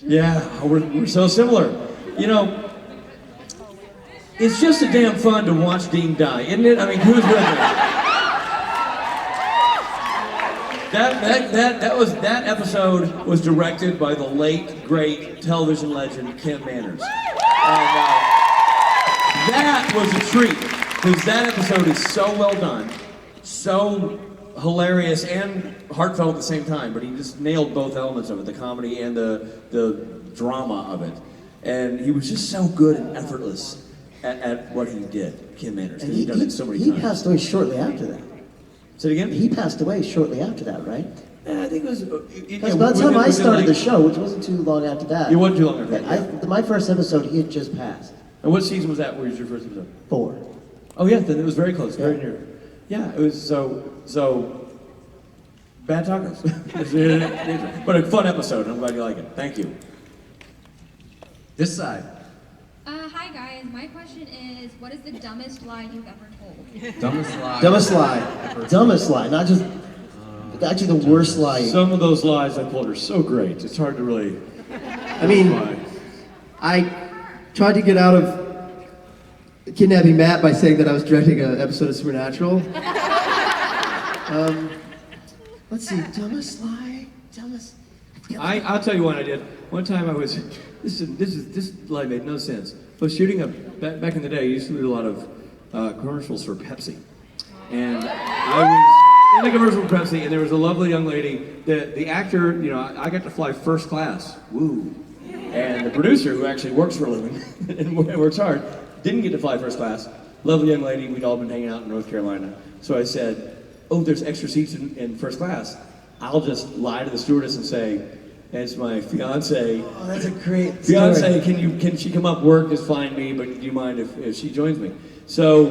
Yeah, we're so similar. You know, it's just a damn fun to watch Dean die, isn't it? I mean, who's with me? That episode was directed by the late great television legend Kim Manners, and that was a treat because that episode is so well done, so hilarious and heartfelt at the same time. But he just nailed both elements of it, the comedy and the drama of it, and he was just so good and effortless at what he did. Kim Manners, because he's done it so many times. He passed away shortly after that. Say it again? He passed away shortly after that, right? I think it was... Because by the time I started the show, which wasn't too long after that... It wasn't too long after that. My first episode, he had just passed. And what season was that? Where was your first episode? 4. Oh yeah, then it was very close, very near. Yeah, it was so... Bad tacos. But a fun episode, and I'm glad you like it. Thank you. This side. Hi guys, my question is, what is the dumbest lie you've ever told? Dumbest lie. Dumbest lie. Dumbest lie. Not just... actually the worst lie. Some of those lies I pulled are so great, it's hard to really... I mean, I tried to get out of kidnapping Matt by saying that I was directing an episode of Supernatural. Let's see, dumbest lie, dumbest... I'll tell you one I did. One time I was... This lie made no sense. I was shooting back in the day, I used to do a lot of commercials for Pepsi. And I was in a commercial for Pepsi, and there was a lovely young lady. The actor, you know, I got to fly first class. Woo. And the producer, who actually works for a living and works hard, didn't get to fly first class. Lovely young lady, we'd all been hanging out in North Carolina. So I said, oh, there's extra seats in first class. I'll just lie to the stewardess and say, it's my fiance. Oh, that's a great fiance, story. can she come up? Work is fine me, but do you mind if she joins me? So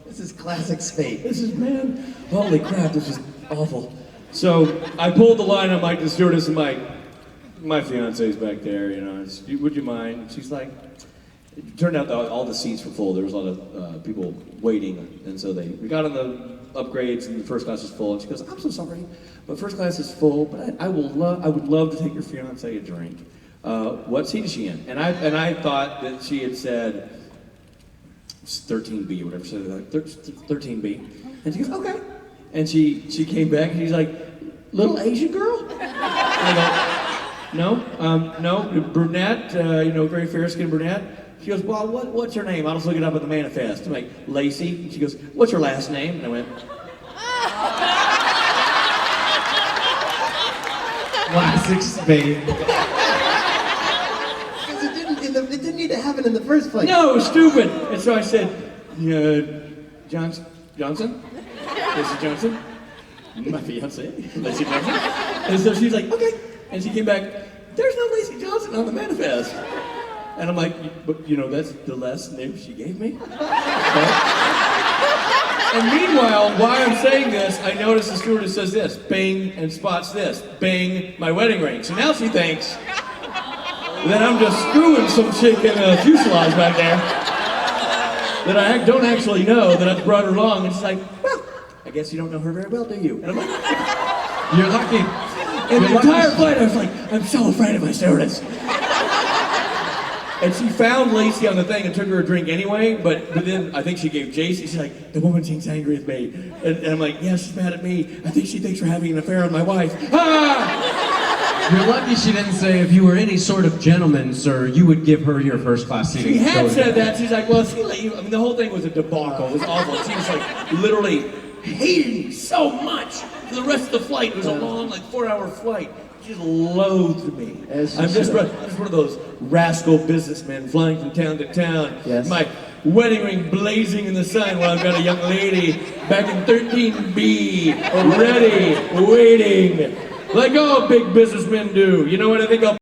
this is classic Spade. This is, man, holy crap, this is awful. So I pulled the line on the stewardess and my fiance's back there, you know, would you mind? And she's like, it turned out that all the seats were full. There was a lot of people waiting, and so we got on the upgrades and the first class was full, and she goes, I'm so sorry, but first class is full, but I would love to take your fiance a drink. What seat is she in? And I thought that she had said 13B or whatever, so like 13B. And she goes, okay. And she came back and she's like, little Asian girl? And I go, no, brunette, you know, very fair-skinned brunette. She goes, well, what's her name? I'll just look it up at the manifest. I'm like, Lacey. And she goes, what's her last name? And I went, Classic Spade. Because it didn't need to happen in the first place. no, it was stupid. And so I said, Johnson? Lacey Johnson? My fiance, Lacey Johnson. And so she's like, okay. And she came back, there's no Lacey Johnson on the manifest. And I'm like, but you know, that's the last name she gave me? And meanwhile, while I'm saying this, I notice the stewardess says this, bing, and spots this, bing, my wedding ring. So now she thinks that I'm just screwing some chick in a fuselage back there that I don't actually know, that I've brought her along. And she's like, well, I guess you don't know her very well, do you? And I'm like, You're lucky. and the entire flight I was like, I'm so afraid of my stewardess. And she found Lacey on the thing and took her a drink anyway, but then I think she gave Jason, she's like, the woman seems angry with me. And I'm like, yeah, she's mad at me. I think she thinks we're having an affair with my wife. Ah! You're lucky she didn't say, if you were any sort of gentleman, sir, you would give her your first class seat. She had said that. She's like, well, I mean, the whole thing was a debacle. It was awful. She was like, literally hated me so much. For the rest of the flight, it was a long, like 4-hour flight. She just loathed me. I'm just one of those rascal businessmen flying from town to town. Yes. My wedding ring blazing in the sun while I've got a young lady back in 13B, ready, waiting. Like all big businessmen do. You know what I think I'll